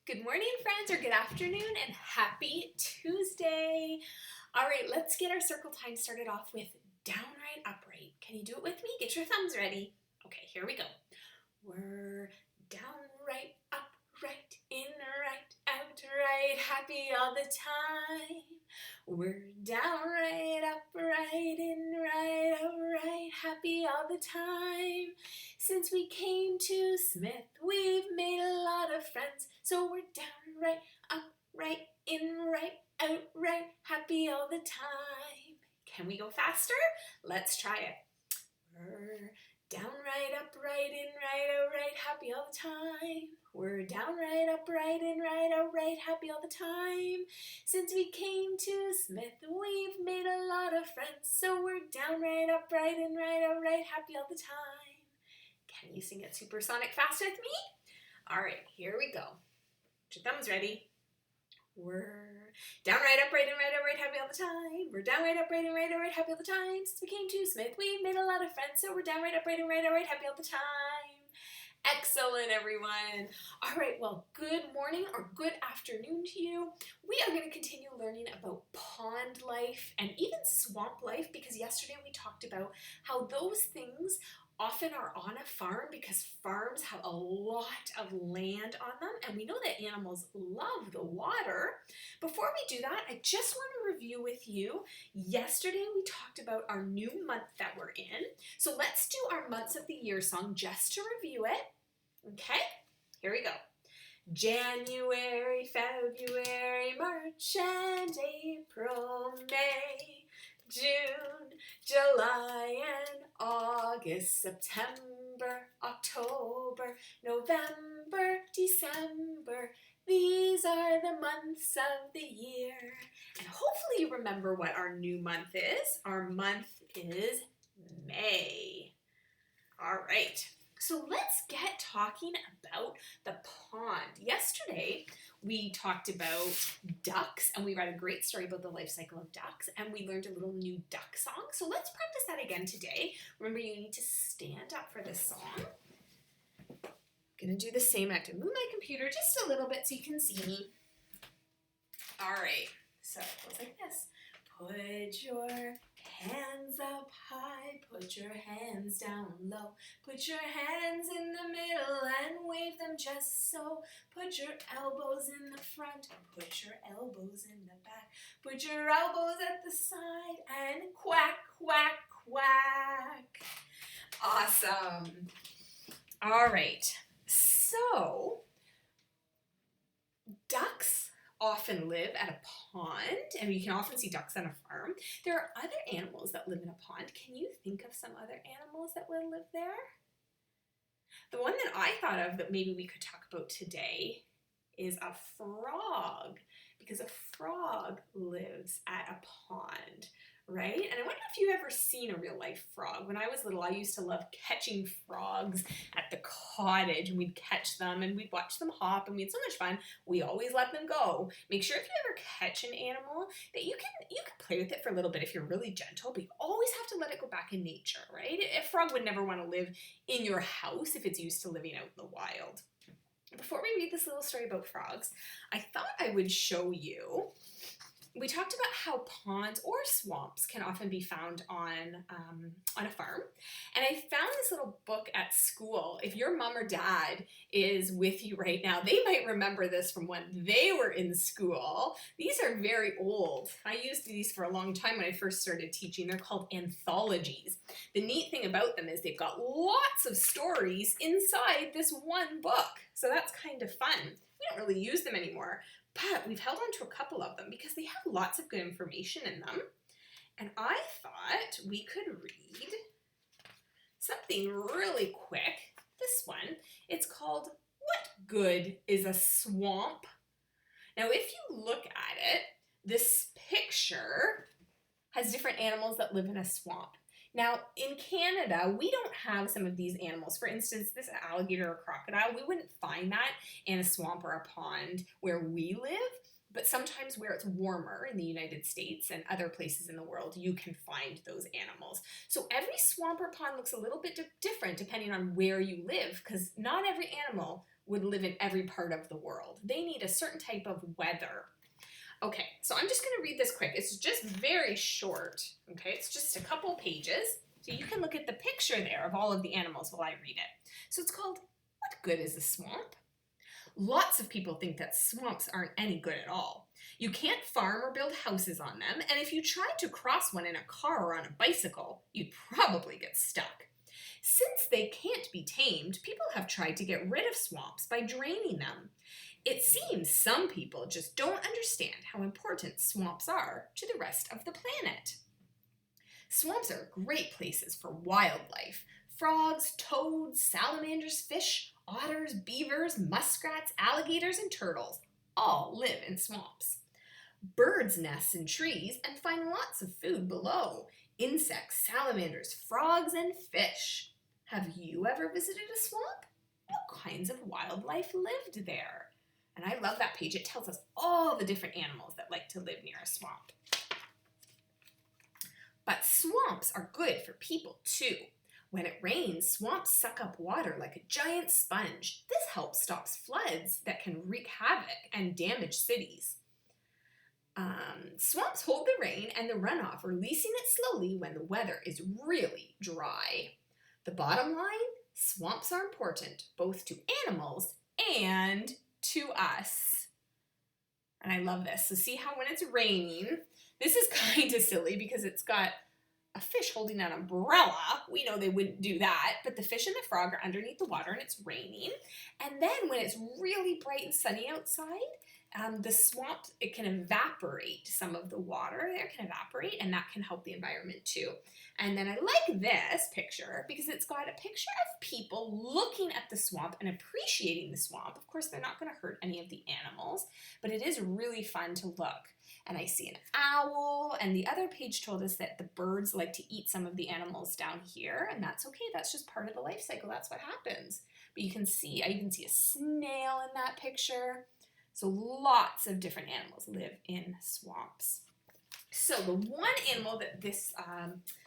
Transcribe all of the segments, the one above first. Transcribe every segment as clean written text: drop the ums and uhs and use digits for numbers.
Good morning, friends, or good afternoon, and happy Tuesday. All right, let's get our circle time started off with downright upright. Can you do it with me? Get your thumbs ready. Okay, here we go. We're downright upright, in right, out right, happy all the time. We're downright upright, in right, out right, happy all the time. Since we came to Smith, we've made a lot of friends. So we're downright upright, in right, out right, happy all the time. Can we go faster? Let's try it. We're downright upright, in right, out right, happy all the time. We're downright upright, in right, out right, happy all the time. Since we came to Smith, we've made a lot of friends. So we're downright upright, in right, out right, happy all the time. Can you sing it supersonic fast with me? All right, here we go. Get your thumbs ready. We're downright upright and right, outright, happy all the time. We're downright upright and right, outright, happy all the time. Since we came to Smith, we've made a lot of friends, so we're downright upright and right, outright, happy all the time. Excellent, everyone. All right, well, good morning or good afternoon to you. We are going to continue learning about pond life and even swamp life because yesterday we talked about how those things often are on a farm because farms have a lot of land on them, and we know that animals love the water. Before we do that, I just want to review with you. Yesterday we talked about our new month that we're in. So let's do our months of the year song just to review it. Okay, here we go. January, February, March, and April, May, June, July, and August, September, October, November, December. These are the months of the year. And hopefully you remember what our new month is. Our month is May. All right. So let's get talking about the pond. Yesterday, we talked about ducks, and we read a great story about the life cycle of ducks, and we learned a little new duck song. So let's practice that again today. Remember, you need to stand up for this song. I'm gonna do the same. I have to move my computer just a little bit so you can see me. All right, so it goes like this. Put your hands up high, put your hands down low, put your hands in the middle and wave them just so. Put your elbows in the front, put your elbows in the back, put your elbows at the side and quack, quack, quack. Awesome. All right, so ducks often live at a pond, and you can often see ducks on a farm. There are other animals that live in a pond. Can you think of some other animals that would live there? The one that I thought of that maybe we could talk about today is a frog, because a frog lives at a pond, right? And I wonder if you've ever seen a real life frog. When I was little, I used to love catching frogs at the cottage, and we'd catch them and we'd watch them hop, and we had so much fun. We always let them go. Make sure if you ever catch an animal that you can play with it for a little bit if you're really gentle, but you always have to let it go back in nature, right? A frog would never want to live in your house if it's used to living out in the wild. Before we read this little story about frogs, I thought I would show you. We talked about how ponds or swamps can often be found on a farm. And I found this little book at school. If your mom or dad is with you right now, they might remember this from when they were in school. These are very old. I used these for a long time when I first started teaching. They're called anthologies. The neat thing about them is they've got lots of stories inside this one book. So that's kind of fun. We don't really use them anymore, but we've held on to a couple of them because they have lots of good information in them. And I thought we could read something really quick. This one, it's called What Good is a Swamp? Now, if you look at it, this picture has different animals that live in a swamp. Now, in Canada, we don't have some of these animals. For instance, this alligator or crocodile, we wouldn't find that in a swamp or a pond where we live, but sometimes where it's warmer in the United States and other places in the world, you can find those animals. So every swamp or pond looks a little bit different depending on where you live, because not every animal would live in every part of the world. They need a certain type of weather. Okay, so I'm just going to read this quick. It's just very short, okay? It's just a couple pages. So you can look at the picture there of all of the animals while I read it. So it's called, What Good is a Swamp? Lots of people think that swamps aren't any good at all. You can't farm or build houses on them, and if you tried to cross one in a car or on a bicycle, you'd probably get stuck. Since they can't be tamed, people have tried to get rid of swamps by draining them. It seems some people just don't understand how important swamps are to the rest of the planet. Swamps are great places for wildlife. Frogs, toads, salamanders, fish, otters, beavers, muskrats, alligators, and turtles all live in swamps. Birds nest in trees and find lots of food below. Insects, salamanders, frogs, and fish. Have you ever visited a swamp? What kinds of wildlife lived there? And I love that page. It tells us all the different animals that like to live near a swamp. But swamps are good for people too. When it rains, swamps suck up water like a giant sponge. This helps stop floods that can wreak havoc and damage cities. Swamps hold the rain and the runoff, releasing it slowly when the weather is really dry. The bottom line, swamps are important both to animals and to us. And I love this. So see how when it's raining, this is kind of silly because it's got a fish holding an umbrella. We know they wouldn't do that, but the fish and the frog are underneath the water and it's raining. And then when it's really bright and sunny outside, the swamp, it can evaporate some of the water there, can evaporate, and that can help the environment too. And then I like this picture because it's got a picture of people looking at the swamp and appreciating the swamp. Of course, they're not going to hurt any of the animals, but it is really fun to look. And I see an owl, and the other page told us that the birds like to eat some of the animals down here, and that's okay. That's just part of the life cycle. That's what happens. But you can see, I even see a snail in that picture. So lots of different animals live in swamps. So the one animal that this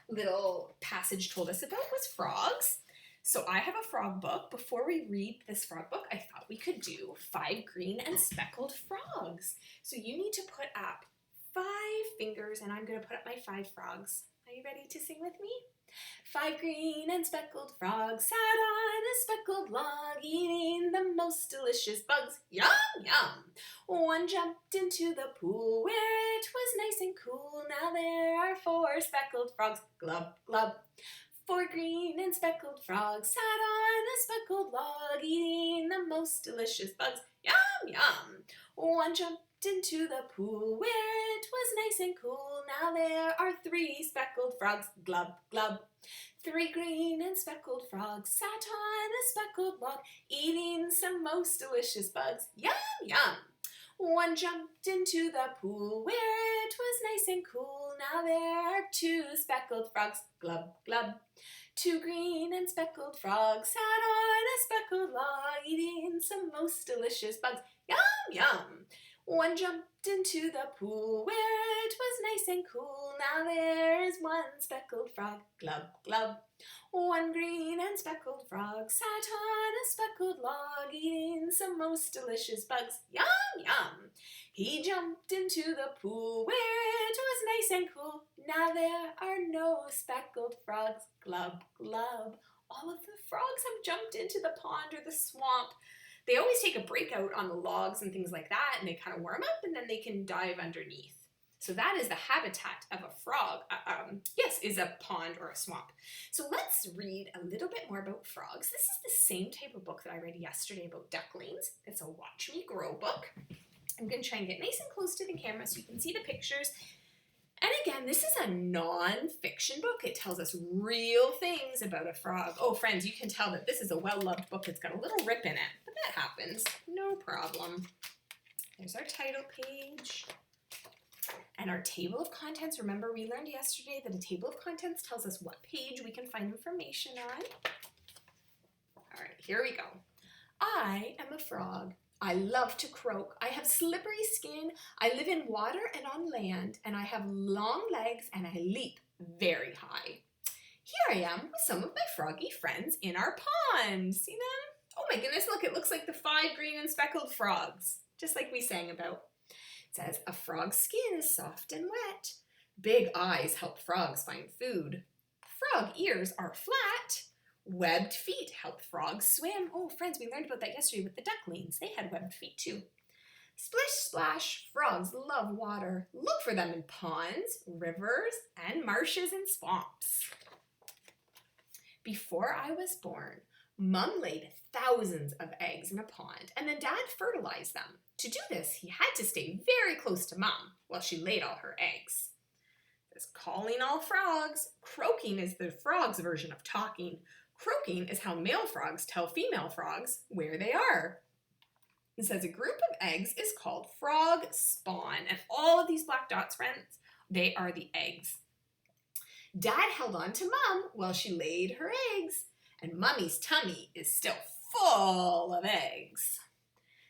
little passage told us about was frogs. So I have a frog book. Before we read this frog book, I thought we could do 5 green and speckled frogs. So you need to put up 5 fingers, and I'm going to put up my 5 frogs. Are you ready to sing with me? 5 green and speckled frogs sat on a speckled log, eating the most delicious bugs. Yum, yum! One jumped into the pool where it was nice and cool. Now there are 4 speckled frogs. Glub, glub. 4 green and speckled frogs sat on a speckled log, eating the most delicious bugs. Yum, yum! One jumped into the pool where it was nice and cool. Now there are 3 speckled frogs. Glub, glub. 3 green and speckled frogs sat on a speckled log, eating some most delicious bugs. Yum, yum! One jumped into the pool where it was nice and cool. Now there are 2 speckled frogs. Glub, glub. 2 green and speckled frogs sat on a speckled log, eating some most delicious bugs. Yum, yum! One jumped into the pool where it was nice and cool. Now there is 1 speckled frog. Glub, glub. 1 green and speckled frog sat on a speckled log, eating some most delicious bugs. Yum, yum! He jumped into the pool where it was nice and cool. Now there are no speckled frogs. Glub, glub. All of the frogs have jumped into the pond or the swamp. They always take a break out on the logs and things like that, and they kind of warm up, and then they can dive underneath. So that is the habitat of a frog. Is a pond or a swamp. So let's read a little bit more about frogs. This is the same type of book that I read yesterday about ducklings. It's a Watch Me Grow book. I'm going to try and get nice and close to the camera so you can see the pictures. And again, this is a non-fiction book. It tells us real things about a frog. Oh, friends, you can tell that this is a well-loved book. It's got a little rip in it, but that happens. No problem. There's our title page. And our table of contents. Remember, we learned yesterday that a table of contents tells us what page we can find information on. All right, here we go. I am a frog. I love to croak. I have slippery skin. I live in water and on land, and I have long legs, and I leap very high. Here I am with some of my froggy friends in our pond. See them? Oh my goodness, look, it looks like the 5 green and speckled frogs, just like we sang about. It says, a frog's skin is soft and wet. Big eyes help frogs find food. Frog ears are flat. Webbed feet help frogs swim. Oh, friends, we learned about that yesterday with the ducklings. They had webbed feet too. Splish splash, frogs love water. Look for them in ponds, rivers, and marshes and swamps. Before I was born, Mum laid thousands of eggs in a pond, and then Dad fertilized them. To do this, he had to stay very close to Mum while she laid all her eggs. It says, calling all frogs. Croaking is the frog's version of talking. Croaking is how male frogs tell female frogs where they are. It says a group of eggs is called frog spawn, and all of these black dots, friends, they are the eggs. Dad held on to Mum while she laid her eggs, and Mummy's tummy is still full of eggs.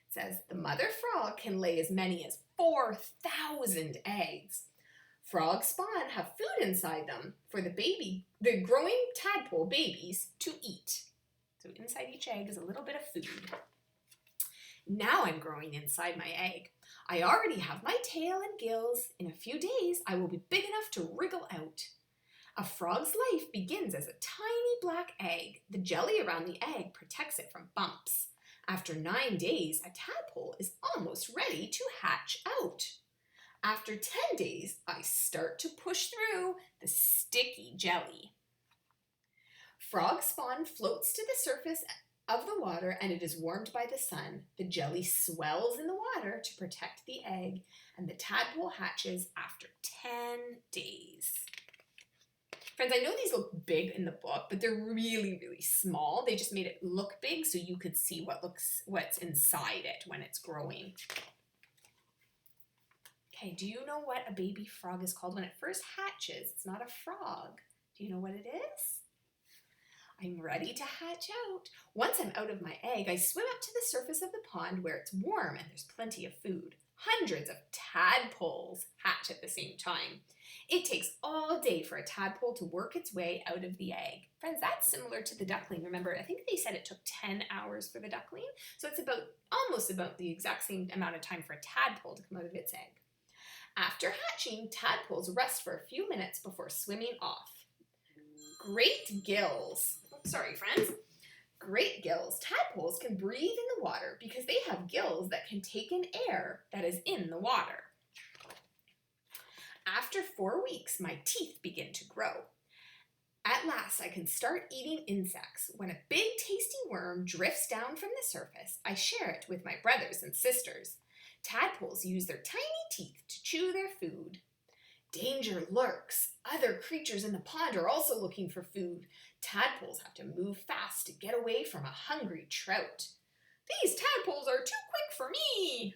It says the mother frog can lay as many as 4,000 eggs. Frog spawn have food inside them for the growing tadpole babies to eat. So inside each egg is a little bit of food. Now I'm growing inside my egg. I already have my tail and gills. In a few days, I will be big enough to wriggle out. A frog's life begins as a tiny black egg. The jelly around the egg protects it from bumps. After 9 days, a tadpole is almost ready to hatch out. After 10 days, I start to push through the sticky jelly. Frog spawn floats to the surface of the water and it is warmed by the sun. The jelly swells in the water to protect the egg, and the tadpole hatches after 10 days. Friends, I know these look big in the book, but they're really, really small. They just made it look big so you could see what's inside it when it's growing. Okay, do you know what a baby frog is called when it first hatches? It's not a frog. Do you know what it is? I'm ready to hatch out. Once I'm out of my egg, I swim up to the surface of the pond where it's warm and there's plenty of food. Hundreds of tadpoles hatch at the same time. It takes all day for a tadpole to work its way out of the egg. Friends, that's similar to the duckling. Remember, I think they said it took 10 hours for the duckling. So it's almost about the exact same amount of time for a tadpole to come out of its egg. After hatching, tadpoles rest for a few minutes before swimming off. Great gills. Sorry, friends. Great gills. Tadpoles can breathe in the water because they have gills that can take in air that is in the water. After 4 weeks, my teeth begin to grow. At last, I can start eating insects. When a big, tasty worm drifts down from the surface, I share it with my brothers and sisters. Tadpoles use their tiny teeth to chew their food. Danger lurks. Other creatures in the pond are also looking for food. Tadpoles have to move fast to get away from a hungry trout. These tadpoles are too quick for me.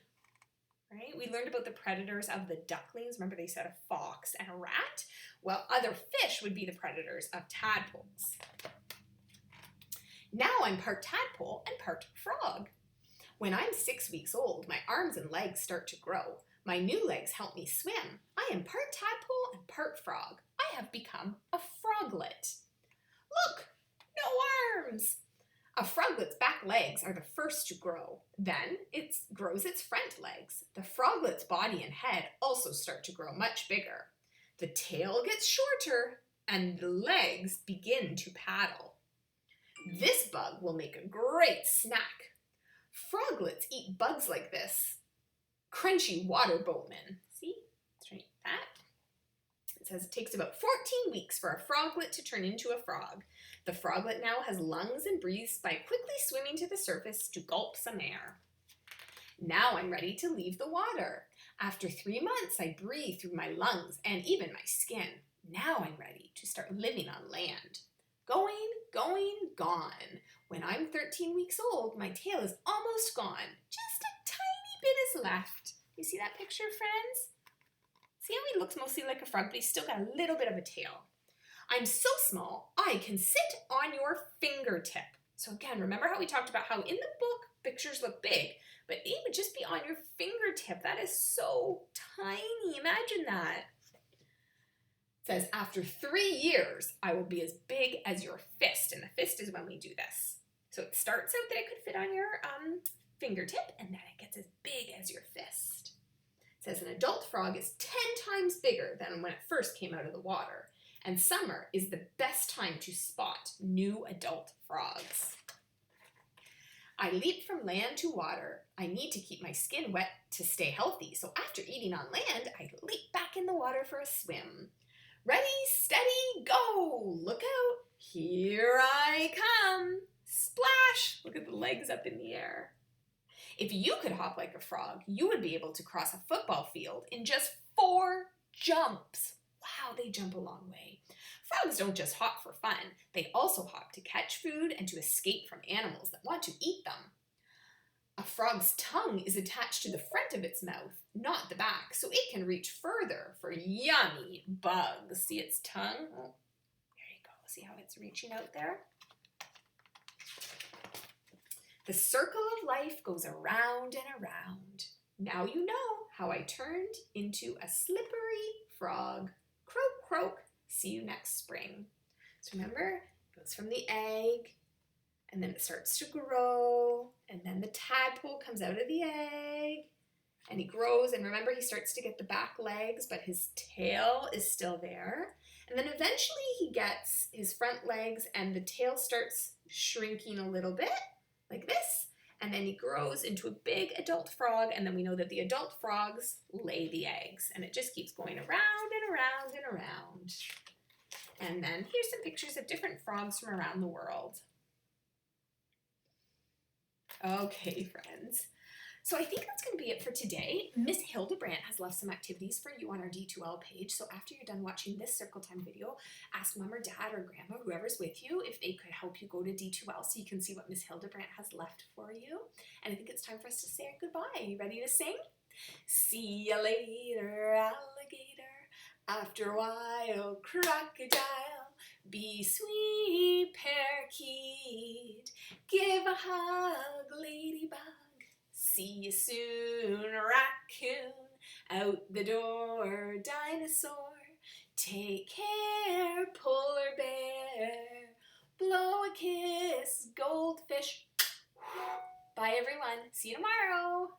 Right? We learned about the predators of the ducklings. Remember they said a fox and a rat? Well, other fish would be the predators of tadpoles. Now I'm part tadpole and part frog. When I'm 6 weeks old, my arms and legs start to grow. My new legs help me swim. I am part tadpole and part frog. I have become a froglet. Look, no arms. A froglet's back legs are the first to grow. Then it grows its front legs. The froglet's body and head also start to grow much bigger. The tail gets shorter and the legs begin to paddle. This bug will make a great snack. Froglets eat bugs like this. Crunchy water boatmen. See? Let's try that. It says it takes about 14 weeks for a froglet to turn into a frog. The froglet now has lungs and breathes by quickly swimming to the surface to gulp some air. Now I'm ready to leave the water. After 3 months, I breathe through my lungs and even my skin. Now I'm ready to start living on land. Going, gone. When I'm 13 weeks old, my tail is almost gone. Just a tiny bit is left. You see that picture, friends? See how he looks mostly like a frog, but he's still got a little bit of a tail. I'm so small, I can sit on your fingertip. So again, remember how we talked about how in the book, pictures look big, but it would just be on your fingertip. That is so tiny. Imagine that. It says, after 3 years, I will be as big as your fist. And the fist is when we do this. So it starts out that it could fit on your fingertip, and then it gets as big as your fist. It says an adult frog is 10 times bigger than when it first came out of the water, and summer is the best time to spot new adult frogs. I leap from land to water. I need to keep my skin wet to stay healthy, so after eating on land, I leap back in the water for a swim. Ready, steady, go! Look out! Here I come! Splash! Look at the legs up in the air. If you could hop like a frog, you would be able to cross a football field in just 4 jumps. Wow, they jump a long way. Frogs don't just hop for fun. They also hop to catch food and to escape from animals that want to eat them. A frog's tongue is attached to the front of its mouth, not the back, so it can reach further for yummy bugs. See its tongue? Oh, there you go. See how it's reaching out there? The circle of life goes around and around. Now you know how I turned into a slippery frog. Croak, croak. See you next spring. So remember, it goes from the egg, and then it starts to grow, and then the tadpole comes out of the egg, and he grows, and remember, he starts to get the back legs, but his tail is still there. And then eventually he gets his front legs, and the tail starts shrinking a little bit, like this, and then he grows into a big adult frog, and then we know that the adult frogs lay the eggs, and it just keeps going around and around and around. And then here's some pictures of different frogs from around the world. Okay, friends. So I think that's going to be it for today. Miss Hildebrandt has left some activities for you on our D2L page. So after you're done watching this Circle Time video, ask mom or dad or grandma, whoever's with you, if they could help you go to D2L so you can see what Miss Hildebrandt has left for you. And I think it's time for us to say our goodbye. Are you ready to sing? See ya later, alligator. After a while, crocodile. Be sweet, parakeet. Give a hug, ladybug. See you soon, raccoon. Out the door, dinosaur. Take care, polar bear. Blow a kiss, goldfish. Bye, everyone. See you tomorrow.